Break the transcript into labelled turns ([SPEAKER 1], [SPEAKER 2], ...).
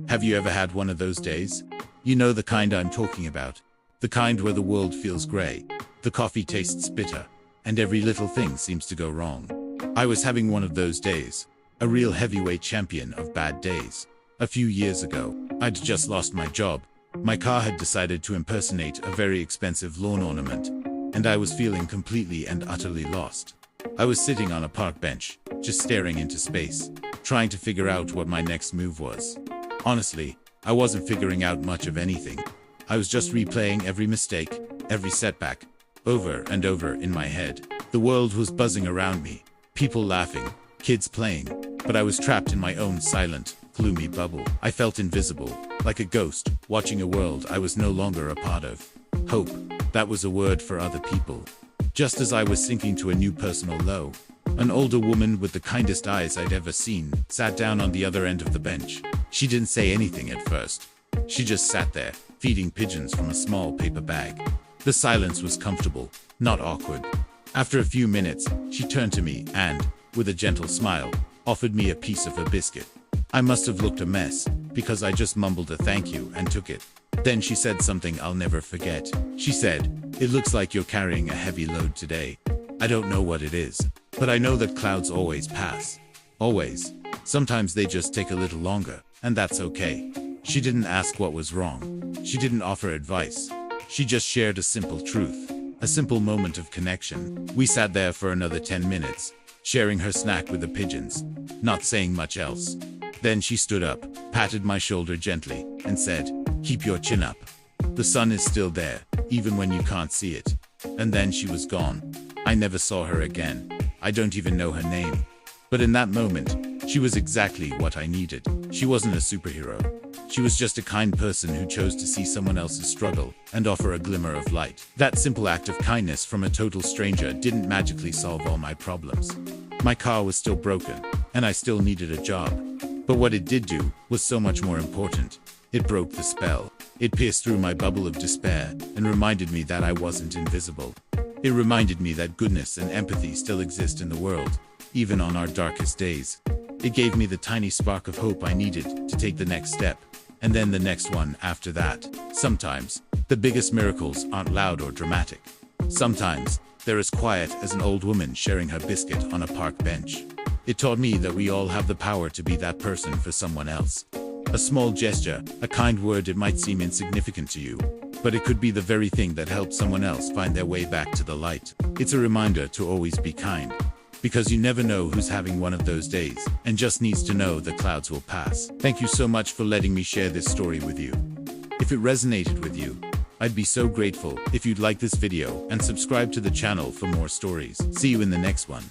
[SPEAKER 1] Have you ever had one of those days? You know the kind I'm talking about. The kind where the world feels gray, the coffee tastes bitter, and every little thing seems to go wrong. I was having one of those days, a real heavyweight champion of bad days. A few years ago, I'd just lost my job. My car had decided to impersonate a very expensive lawn ornament, and I was feeling completely and utterly lost. I was sitting on a park bench, just staring into space, trying to figure out what my next move was. Honestly, I wasn't figuring out much of anything. I was just replaying every mistake, every setback, over and over in my head. The world was buzzing around me, people laughing, kids playing, but I was trapped in my own silent, gloomy bubble. I felt invisible, like a ghost, watching a world I was no longer a part of. Hope, that was a word for other people. Just as I was sinking to a new personal low, an older woman with the kindest eyes I'd ever seen sat down on the other end of the bench. She didn't say anything at first. She just sat there, feeding pigeons from a small paper bag. The silence was comfortable, not awkward. After a few minutes, she turned to me and, with a gentle smile, offered me a piece of her biscuit. I must have looked a mess, because I just mumbled a thank you and took it. Then she said something I'll never forget. She said, "It looks like you're carrying a heavy load today. I don't know what it is, but I know that clouds always pass. Always. Sometimes they just take a little longer, and that's okay." She didn't ask what was wrong. She didn't offer advice. She just shared a simple truth, a simple moment of connection. We sat there for another 10 minutes, sharing her snack with the pigeons, not saying much else. Then she stood up, patted my shoulder gently, and said, "Keep your chin up. The sun is still there, even when you can't see it." And then she was gone. I never saw her again. I don't even know her name. But in that moment, she was exactly what I needed. She wasn't a superhero. She was just a kind person who chose to see someone else's struggle and offer a glimmer of light. That simple act of kindness from a total stranger didn't magically solve all my problems. My car was still broken, and I still needed a job. But what it did do was so much more important. It broke the spell. It pierced through my bubble of despair and reminded me that I wasn't invisible. It reminded me that goodness and empathy still exist in the world, even on our darkest days. It gave me the tiny spark of hope I needed to take the next step, and then the next one after that. Sometimes, the biggest miracles aren't loud or dramatic. Sometimes, they're as quiet as an old woman sharing her biscuit on a park bench. It taught me that we all have the power to be that person for someone else. A small gesture, a kind word, it might seem insignificant to you, but it could be the very thing that helps someone else find their way back to the light. It's a reminder to always be kind, because you never know who's having one of those days and just needs to know the clouds will pass. Thank you so much for letting me share this story with you. If it resonated with you, I'd be so grateful if you'd like this video and subscribe to the channel for more stories. See you in the next one.